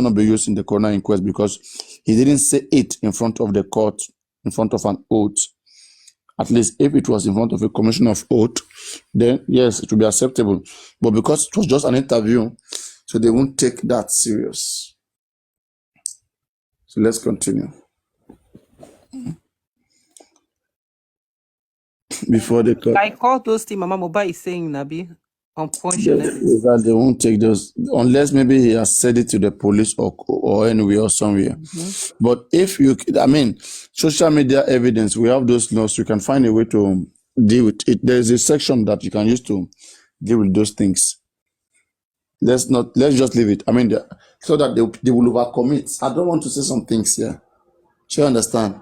not be used in the coroner inquest because he didn't say it in front of the court, in front of an oath. At least if it was in front of a commission of oath, then yes, it would be acceptable. But because it was just an interview, so they won't take that serious. So let's continue. Before the court. Like all those things Mama Mohbad is saying, Nabi, unfortunately. They won't take those unless maybe he has said it to the police or anywhere or somewhere. But if you, I mean, social media evidence, we have those laws. You can find a way to deal with it. There's a section that you can use to deal with those things. Let's just leave it. I mean, so that they will overcommit. I don't want to say some things here. Do you understand?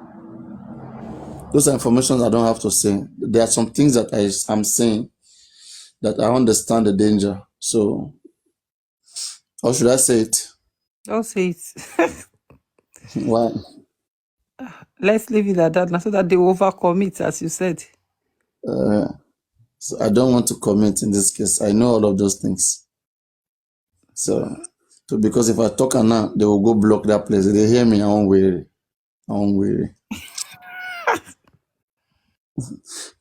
Those are information I don't have to say. There are some things that I'm saying that I understand the danger. So, or should I say it? Don't say it. Why? Let's leave it at that now so that they overcome it, as you said. So I don't want to comment in this case. I know all of those things. So because if I talk now, they will go block that place. If they hear me, I won't worry.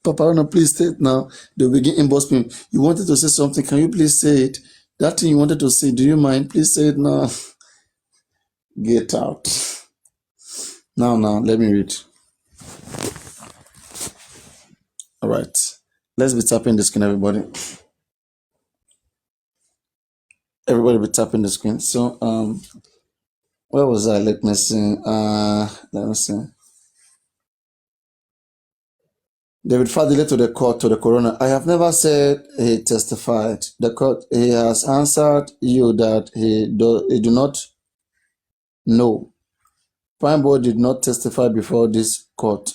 Papa, no, please say it now. They'll begin inbox me. You wanted to say something. Can you please say it? That thing you wanted to say, do you mind? Please say it now. Get out. Now, let me read. All right. Let's be tapping the screen, everybody. Everybody be tapping the screen. So, where was I? Let me see. David Fadile to the court, to the coroner. I have never said he testified. The court, he has answered you that he do not know. Prime Boy did not testify before this court.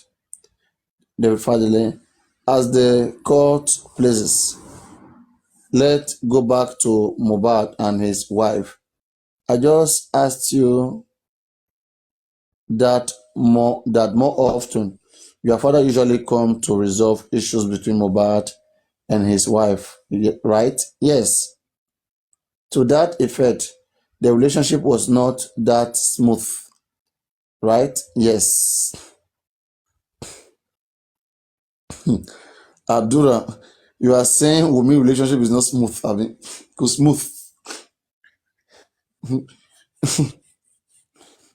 David Fadile, as the court pleases, let's go back to Mohbad and his wife. I just asked you that more often. Your father usually come to resolve issues between Mohbad and his wife, right? Yes. To that effect, the relationship was not that smooth, right? Yes. Adura, you are saying Wumi relationship is not smooth, I mean, because smooth.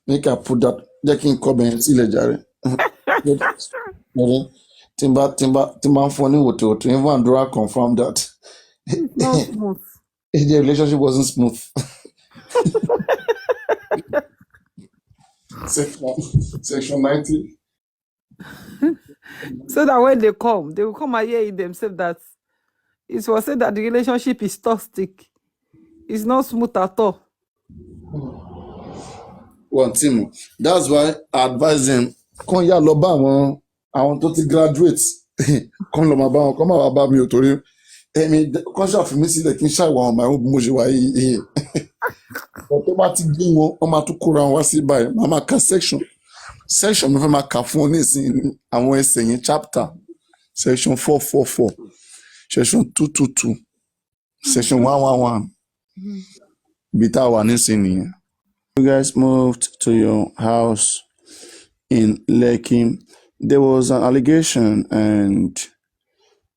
Make I put that. They can comment. Timba funny with even Adura confirmed that Not smooth. the relationship wasn't smooth. Section 90. So that when they will come and hear it themselves that it was said that the relationship is toxic. It's not smooth at all. One team. That's why I advise them. Come here, Loba. I want to graduate. Come Loba, come about me. I mean, conscious for me, see the Kinsha one, my own Mujiwa. Automatic being on to Kuran was by Mama section. Section of my Kafon is in and we're saying chapter. Section 444. Section 222. Section 111. Bita one is in here. You guys moved to your house in Lekki. There was an allegation and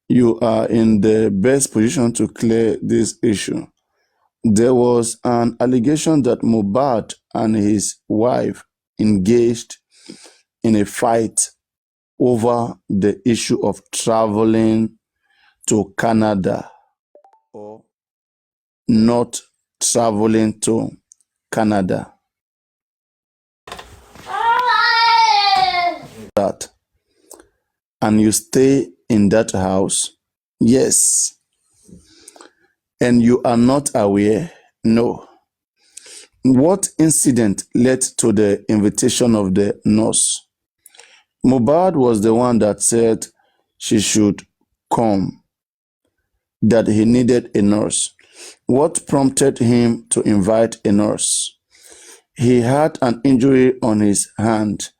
you are in the best position to clear this issue. There was an allegation that Mohbad and his wife engaged in a fight over the issue of traveling to Canada or not traveling to Canada. That. And you stay in that house? Yes. And you are not aware? No. What incident led to the invitation of the nurse? Mohbad was the one that said she should come, that he needed a nurse. What prompted him to invite a nurse? He had an injury on his hand,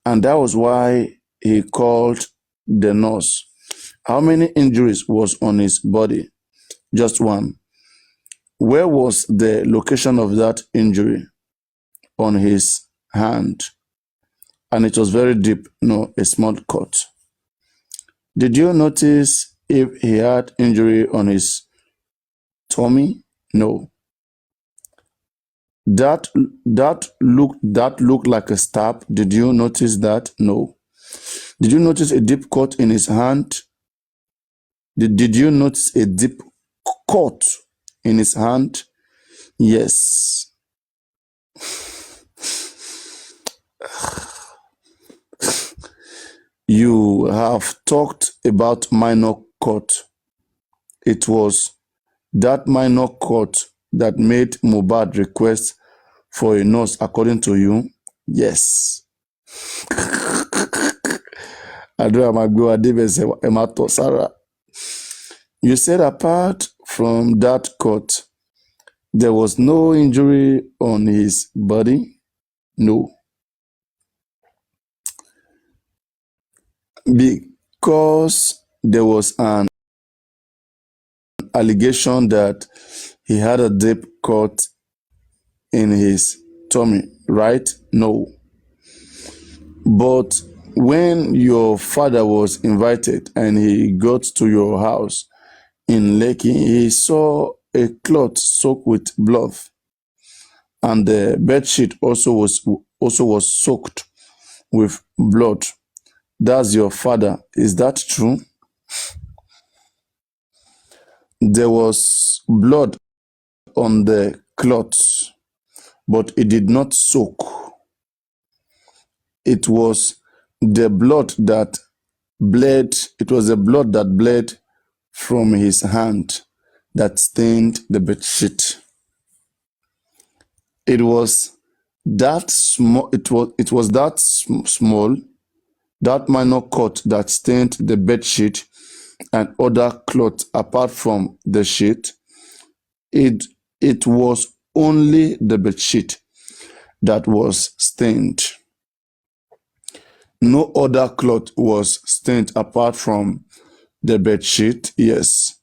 and that was why he called the nurse. How many injuries was on his body? Just one. Where was the location of that injury? on his hand, and it was very deep. No, a small cut. Did you notice if he had injury on his tummy? No. That looked like a stab. Did you notice that? No. Did you notice a deep cut in his hand? Did you notice a deep cut in his hand? Yes. You have talked about minor cut. It was that minor cut that made Mohbad request for a nurse, according to you? Yes. Adura Magbewa Davis Emato Sarah. You said apart from that cut, there was no injury on his body? No. Because there was an allegation that he had a deep cut in his tummy, right? No. But when your father was invited and he got to your house in Lekki, he saw a cloth soaked with blood, and the bedsheet also was soaked with blood. That's your father. Is that true? There was blood on the cloth, but it did not soak. It was the blood that bled. It was the blood that bled from his hand that stained the bedsheet. It was that small. It was that small, that minor cut that stained the bedsheet and other cloth apart from the sheet. It was only the bedsheet that was stained. No other cloth was stained apart from the bedsheet. Yes.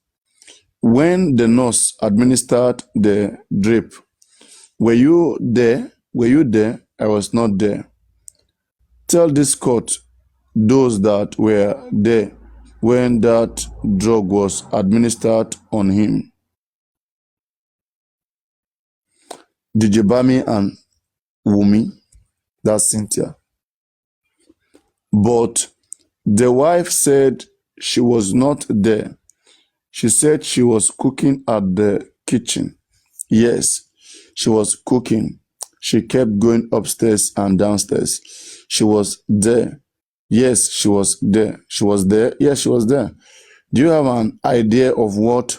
When the nurse administered the drip, were you there? Were you there? I was not there. Tell this court, those that were there when that drug was administered on him. Dijibami and Wumi, that's Cynthia. But the wife said she was not there. She said she was cooking at the kitchen. Yes, she was cooking. She kept going upstairs and downstairs. She was there. Yes, she was there. She was there. Yes, she was there. Do you have an idea of what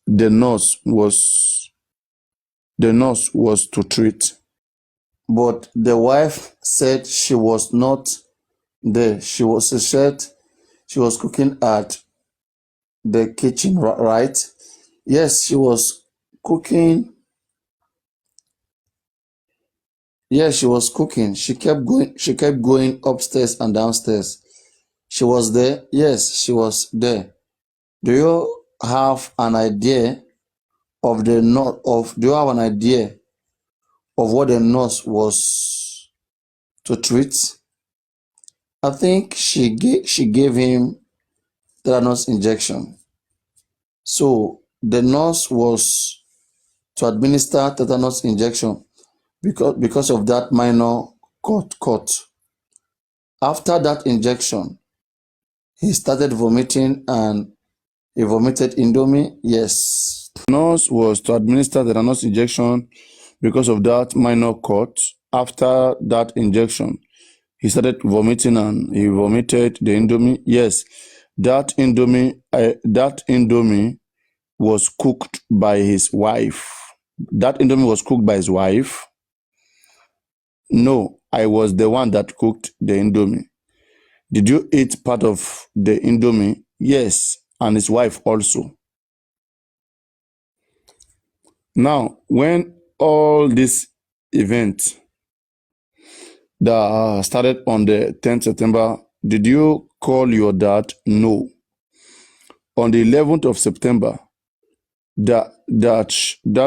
the nurse was to treat? But the wife said she was not there. She said she was cooking at the kitchen, right? Yes, she was cooking. Yes, she was cooking. She kept going upstairs and downstairs. She was there. Yes, she was there. Do you have an idea of do you have an idea of what the nurse was to treat? I think she gave him tetanus injection. So the nurse was to administer tetanus injection because of that minor cut. After that injection, he started vomiting and he vomited Indomie. Yes. The nurse was to administer the tetanus injection because of that minor cut. After that injection, he started vomiting and he vomited the Indomie. Yes, that Indomie was cooked by his wife. That Indomie was cooked by his wife. No, I was the one that cooked the Indomie. Did you eat part of the Indomie? Yes, and his wife also. Now, when all this event that started on the 10th September, did you call your dad? No. On the 11th of September, that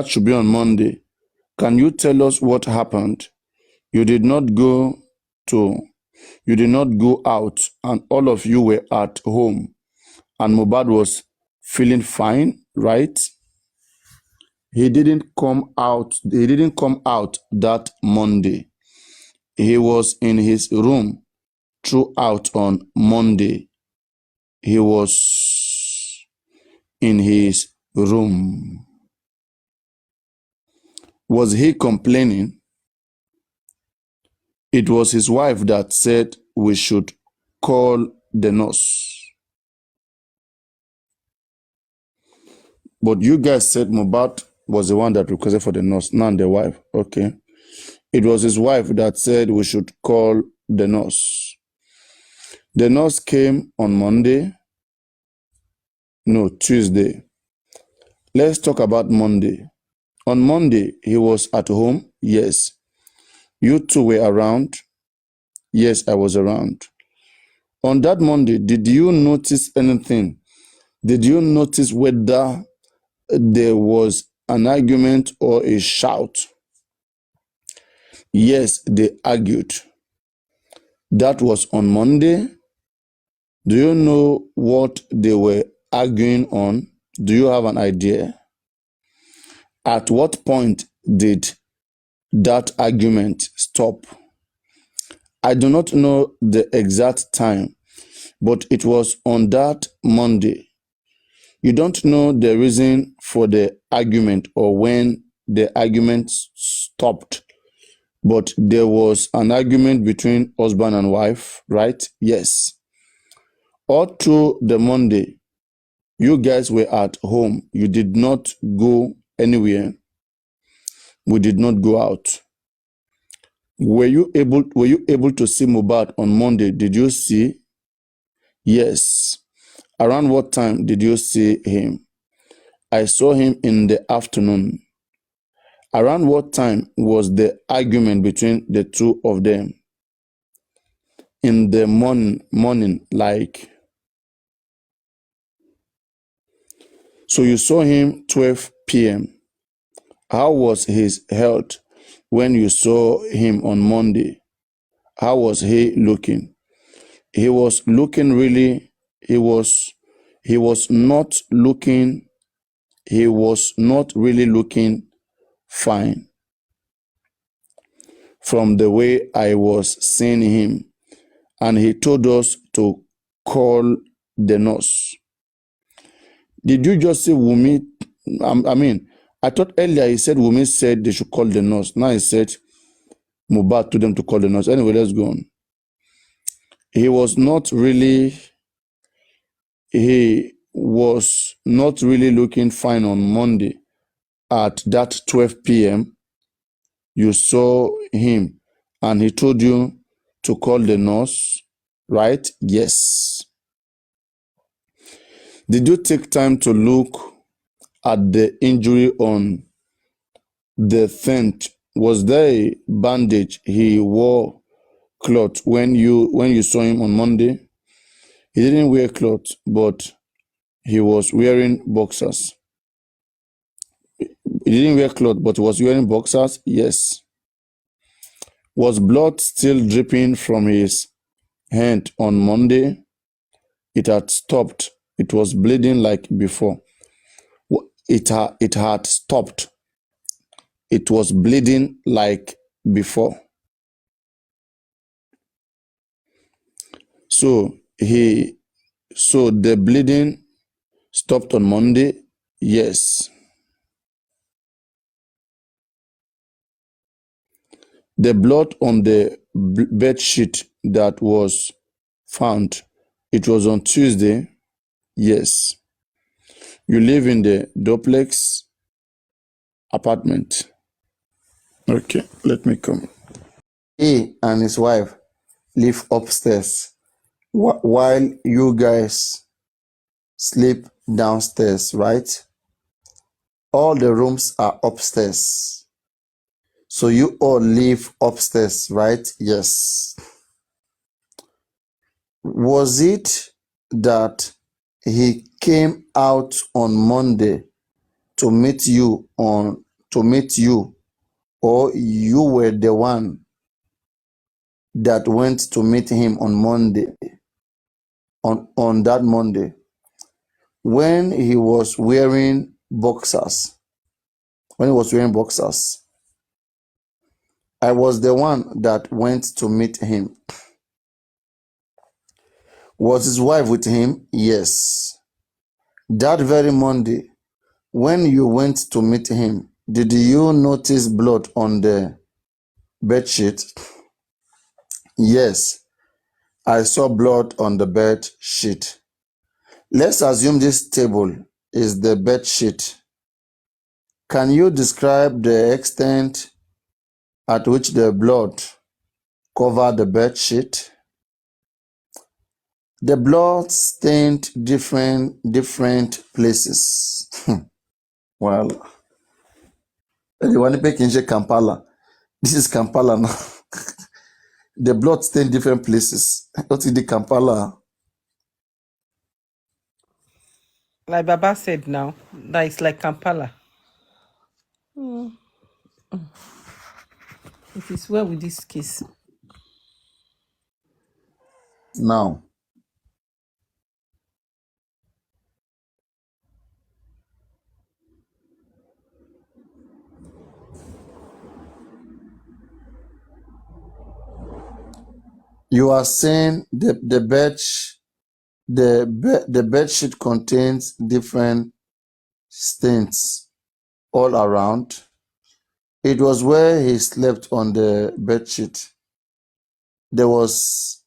should be on Monday, Can you tell us what happened? You did not go out, and all of you were at home, and Mohbad was feeling fine, right? He didn't come out that Monday. He was in his room throughout on Monday. He was in his room. Was he complaining? It was his wife that said we should call the nurse. But you guys said Mohbad was the one that requested for the nurse, not the wife. Okay. It was his wife that said we should call the nurse. The nurse came on Monday. No, Tuesday. Let's talk about Monday. On Monday, he was at home. Yes. You two were around. Yes, I was around. On that Monday, did you notice anything? Did you notice whether there was an argument or a shout? Yes, they argued. That was on Monday. Do you know what they were arguing on? Do you have an idea? At what point did that argument stop? I do not know the exact time, but it was on that Monday. You don't know the reason for the argument or when the argument stopped, but there was an argument between husband and wife, right? Yes. All through the Monday, you guys were at home. You did not go anywhere. We did not go out. Were you able to see Mohbad on Monday? Did you see? Yes. Around what time did you see him? I saw him in the afternoon. Around what time was the argument between the two of them? In the morning, like. So you saw him 12 p.m. How was his health when you saw him on Monday? How was he looking? He was looking really, he was not really looking fine from the way I was seeing him. And he told us to call the nurse. Did you just say Wumi? I thought earlier he said Wumi said they should call the nurse. Now he said Mohbad told them to call the nurse. Anyway, let's go on. He was not really looking fine on Monday at that 12 p.m. You saw him and he told you to call the nurse, right? Yes. Did you take time to look at the injury on the 10th? Was there a bandage he wore cloth when you saw him on Monday? He didn't wear cloth, but he was wearing boxers. He didn't wear cloth, but he was wearing boxers? Yes. Was blood still dripping from his hand on Monday? It had stopped. It was bleeding like before. It had stopped. It was bleeding like before. So the bleeding stopped on Monday? Yes. The blood on the bed sheet that was found, it was on Tuesday? Yes. You live in the duplex apartment? Okay, let me come. He and his wife live upstairs while you guys sleep downstairs, right? All the rooms are upstairs. So you all live upstairs, right? Yes. Was it that he came out on Monday to meet you or you were the one that went to meet him on Monday, on that Monday, when he was wearing boxers. When he was wearing boxers, I was the one that went to meet him. Was his wife with him? Yes. That very Monday, when you went to meet him, did you notice blood on the bed sheet? Yes, I saw blood on the bed sheet. Let's assume this table is the bed sheet. Can you describe the extent at which the blood covered the bed sheet? The blood stained different places. Well, the one in Kampala. This is Kampala now. The blood stained different places. What is the Kampala? Like Baba said now, that is like Kampala. It is well with this case. Now, you are saying the bed sheet contains different stains all around. It was where he slept on the bed sheet. There was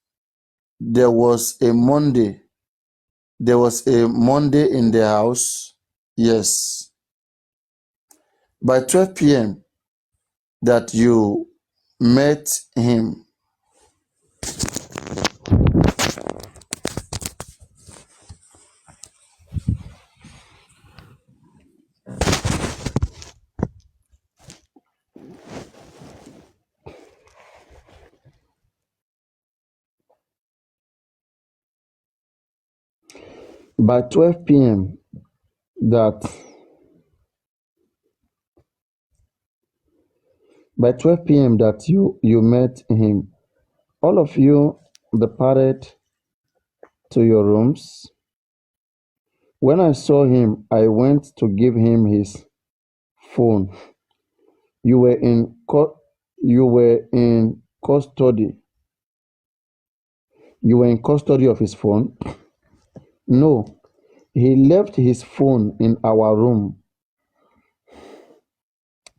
a Monday. There was a Monday in the house. Yes. By 12 p.m. that you met him. By 12 p.m. that by 12 p.m. that you met him, all of you departed to your rooms. When I saw him, I went to give him his phone. You were in custody. You were in custody of his phone? No, he left his phone in our room.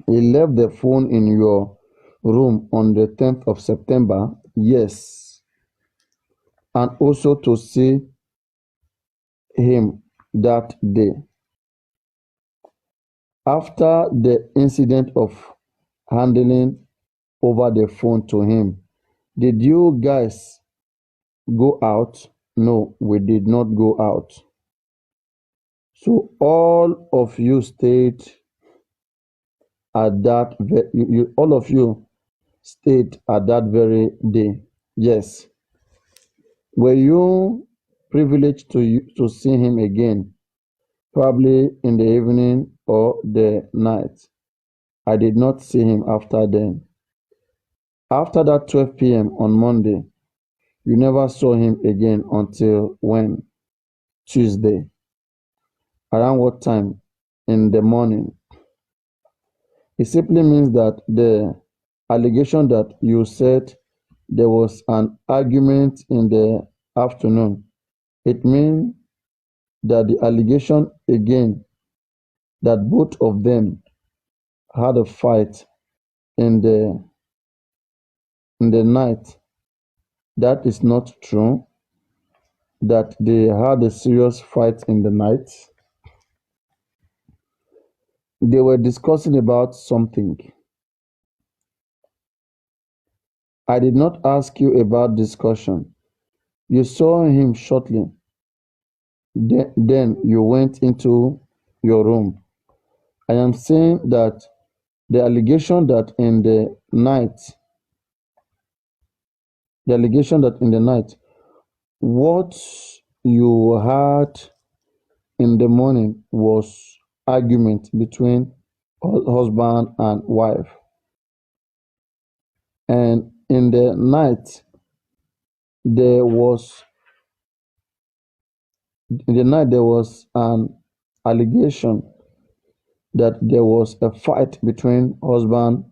He left the phone in your room on the 10th of September. Yes. And also to see him that day. After the incident of handling over the phone to him, did you guys go out? No, we did not go out. So all of you stayed at that all of you stayed at that very day. Yes. Were you privileged to see him again? Probably in the evening or the night. I did not see him after then. After that 12 p.m. on Monday, you never saw him again until when? Tuesday. Around what time? In the morning. It simply means that the allegation that you said there was an argument in the afternoon, it means that the allegation again that both of them had a fight in the night, that is not true. That they had a serious fight in the night. They were discussing about something. I did not ask you about discussion. You saw him shortly. Then you went into your room. I am saying that the allegation that in the night, what you had in the morning was argument between husband and wife. And in the night, there was an allegation that there was a fight between husband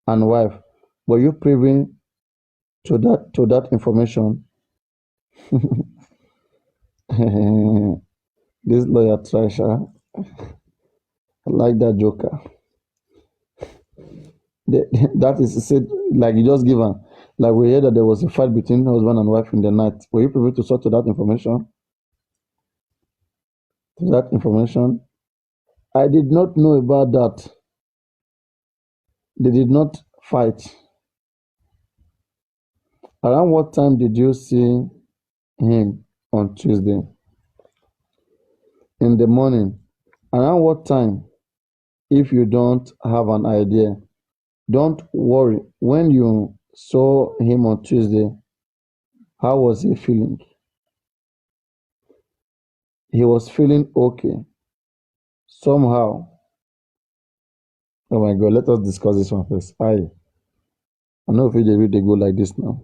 and wife. Were you privy to that information? This lawyer Trisha, I like that joker. That is said like you just given. Like we heard that there was a fight between husband and wife in the night. Were you privy to sort to that information? I did not know about that. They did not fight. Around what time did you see him on Tuesday? In the morning. Around what time? If you don't have an idea, don't worry. When you saw him on Tuesday, how was he feeling? He was feeling okay. Somehow. Oh my God, let us discuss this one first. I know if they go like this now.